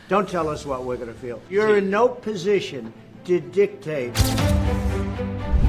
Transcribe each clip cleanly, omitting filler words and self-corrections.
Don't tell us what we're going to feel. You're in no position to dictate.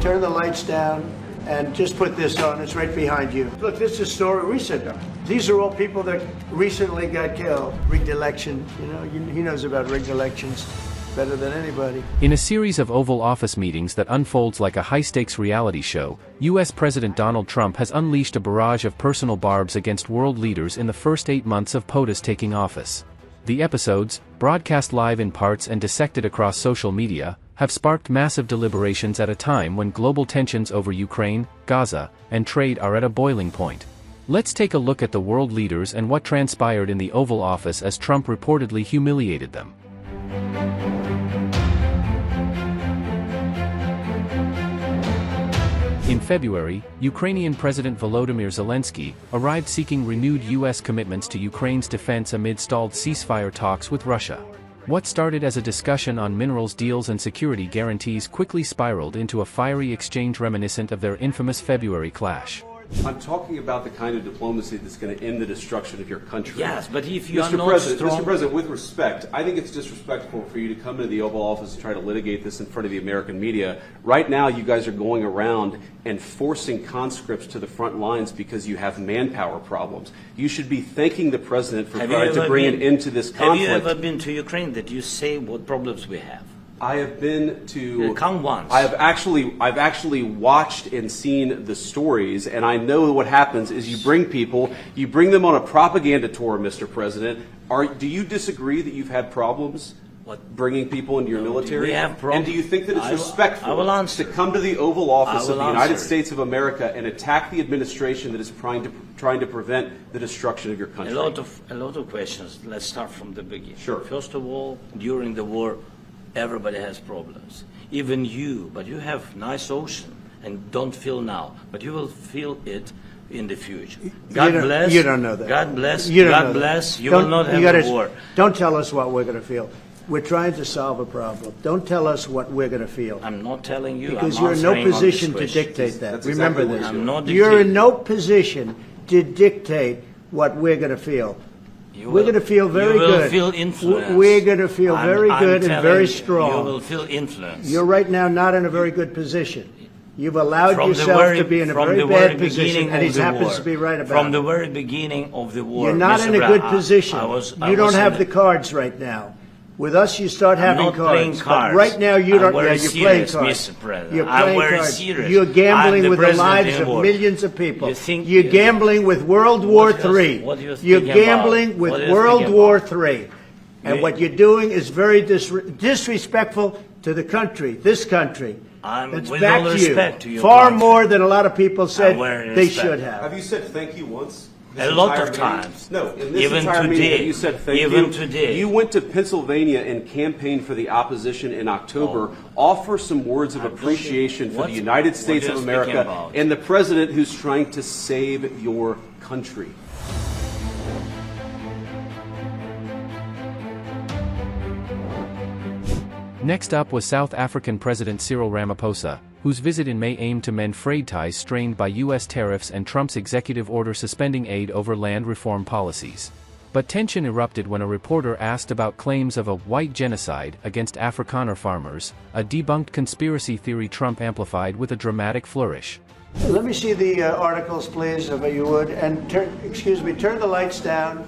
Turn the lights down and just put this on. It's right behind you. Look, this is a story recent. These are all people that recently got killed. Rigged election, you know, he knows about rigged elections better than anybody. In a series of Oval Office meetings that unfolds like a high-stakes reality show, U.S. President Donald Trump has unleashed a barrage of personal barbs against world leaders in the first 8 months of POTUS taking office. The episodes, broadcast live in parts and dissected across social media, have sparked massive deliberations at a time when global tensions over Ukraine, Gaza, and trade are at a boiling point. Let's take a look at the world leaders and what transpired in the Oval Office as Trump reportedly humiliated them. In February, Ukrainian President Volodymyr Zelenskyy arrived seeking renewed U.S. commitments to Ukraine's defense amid stalled ceasefire talks with Russia. What started as a discussion on minerals deals and security guarantees quickly spiraled into a fiery exchange reminiscent of their infamous February clash. I'm talking about the kind of diplomacy that's going to end the destruction of your country. Yes, but if you are Mr. not President, strong... Mr. President, with respect, I think it's disrespectful for you to come into the Oval Office and try to litigate this in front of the American media. Right now, you guys are going around and forcing conscripts to the front lines because you have manpower problems. You should be thanking the President for trying to bring an end to this conflict. Have you ever been to Ukraine that you say what problems we have? I have been to. Come once. I've actually watched and seen the stories, and I know what happens is you bring them on a propaganda tour, Mr. President. Do you disagree that you've had problems bringing people into your military? We have problems. And do you think that it's respectful to come to the Oval Office of the United States of America and attack the administration that is trying to prevent the destruction of your country? A lot of questions. Let's start from the beginning. Sure. First of all, during the war, everybody has problems, even you, but you have nice ocean and don't feel now, but you will feel it in the future. God bless. You don't know that. God bless. You don't God know bless. That. You will not have a war. Don't tell us what we're going to feel. We're trying to solve a problem. Don't tell us what we're going to feel. I'm not telling you. Because I'm you're in no answering position on to this question. dictate that. That's Remember exactly this. I'm not You're in dictating. no position to dictate what we're going to feel. We're going to feel very good. You will feel influence. We're going to feel very good and very strong. You will feel influence. You're right now not in a very good position. You've allowed yourself to be in a very bad position, and he happens to be right about it. From the very beginning of the war, You're not in a good position. You don't have the cards right now. With us, you start having cards. Playing cards. But right now, you don't. Yeah, you're playing cards. Mr. President. You're playing cards. Serious. You're gambling with the lives of millions of people. You're gambling with World War III. You're gambling with World War III. And what you're doing is very disrespectful to the country, this country. It's back to you. Far more than a lot of people said they should have. Have you said thank you once? A lot of times. No, in this even entire today, meeting, you said thank you. Even today. You went to Pennsylvania and campaigned for the opposition in October. Offer some words of appreciation for the United States of America and the president who's trying to save your country. Next up was South African President Cyril Ramaphosa, whose visit in May aimed to mend frayed ties strained by U.S. tariffs and Trump's executive order suspending aid over land reform policies. But tension erupted when a reporter asked about claims of a white genocide against Afrikaner farmers, a debunked conspiracy theory Trump amplified with a dramatic flourish. Let me see the articles, please, if you would, and turn the lights down.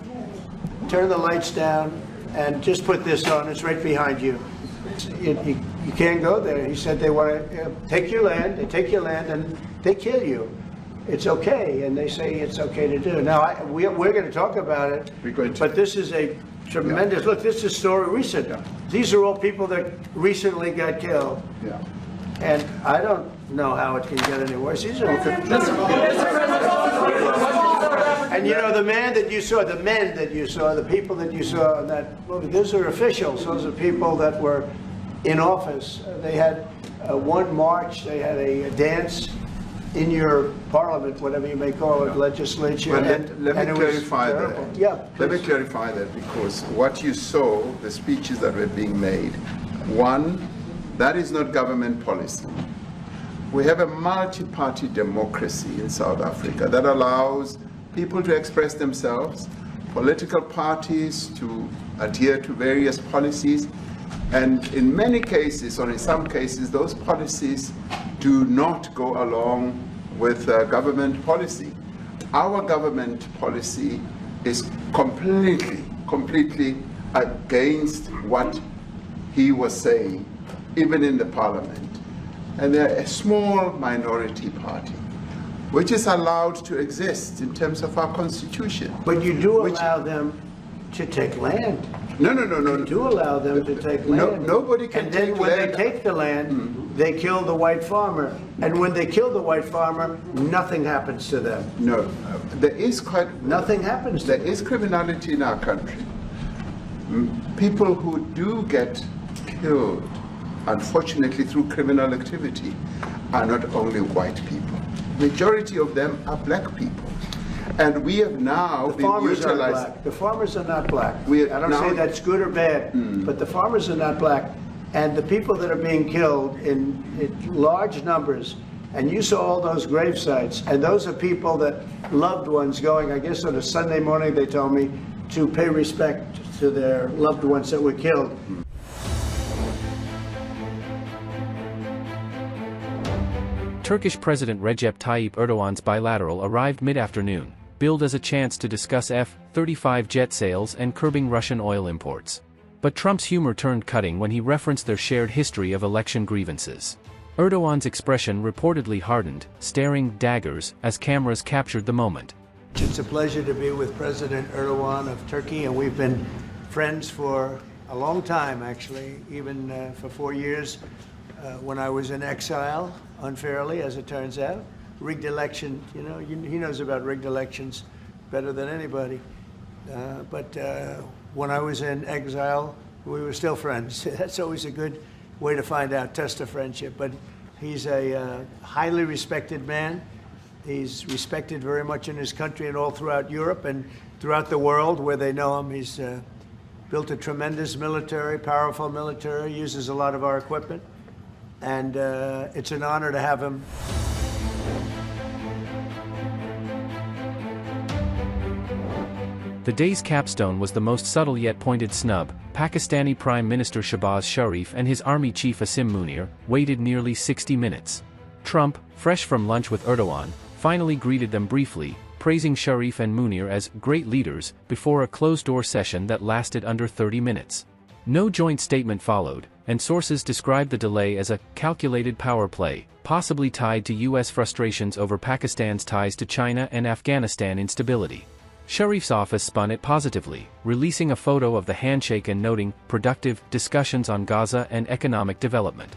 Turn the lights down, and just put this on. It's right behind you. You can't go there. He said they want to take your land. They take your land and they kill you. It's okay, and they say it's okay to do. Now we're going to talk about it. But this is a tremendous look. This is a story recent. These are all people that recently got killed. Yeah. And I don't know how it can get any worse. These are and you know, the men that you saw, the people that you saw in that movie, those are officials. Those are people that were in office. They had one march, they had a dance in your parliament, whatever you may call it, legislature. Well, let me clarify that. Yeah, let me clarify that, because what you saw, the speeches that were being made, one, that is not government policy. We have a multi-party democracy in South Africa that allows people to express themselves, political parties to adhere to various policies. And in many cases, or in some cases, those policies do not go along with government policy. Our government policy is completely against what he was saying, even in the parliament. And they're a small minority party, which is allowed to exist in terms of our constitution. But you do allow them to take land. No. You do allow them to take land. Nobody can take land. And then when they take the land, they kill the white farmer. And when they kill the white farmer, nothing happens to them. No, there is Nothing happens to There them. is criminality in our country. People who do get killed, unfortunately through criminal activity, are not only white people. Majority of them are black people. And we have now been utilized. The farmers are not black. I don't now say that's good or bad, but the farmers are not black. And the people that are being killed in large numbers, and you saw all those grave sites, and those are people that loved ones going, I guess on a Sunday morning, they told me, to pay respect to their loved ones that were killed. Turkish President Recep Tayyip Erdogan's bilateral arrived mid-afternoon, billed as a chance to discuss F-35 jet sales and curbing Russian oil imports. But Trump's humor turned cutting when he referenced their shared history of election grievances. Erdogan's expression reportedly hardened, staring daggers as cameras captured the moment. It's a pleasure to be with President Erdogan of Turkey, and we've been friends for a long time, actually, even for 4 years when I was in exile, unfairly, as it turns out. Rigged election, he knows about rigged elections better than anybody. But when I was in exile, we were still friends. That's always a good way to find out, test a friendship. But he's a highly respected man. He's respected very much in his country and all throughout Europe and throughout the world where they know him. He's built a tremendous military, powerful military, uses a lot of our equipment. And it's an honor to have him. The day's capstone was the most subtle yet pointed snub. Pakistani Prime Minister Shehbaz Sharif and his army chief Asim Munir waited nearly 60 minutes. Trump, fresh from lunch with Erdogan, finally greeted them briefly, praising Sharif and Munir as great leaders before a closed-door session that lasted under 30 minutes. No joint statement followed, and sources described the delay as a calculated power play, possibly tied to U.S. frustrations over Pakistan's ties to China and Afghanistan instability. Sharif's office spun it positively, releasing a photo of the handshake and noting productive discussions on Gaza and economic development.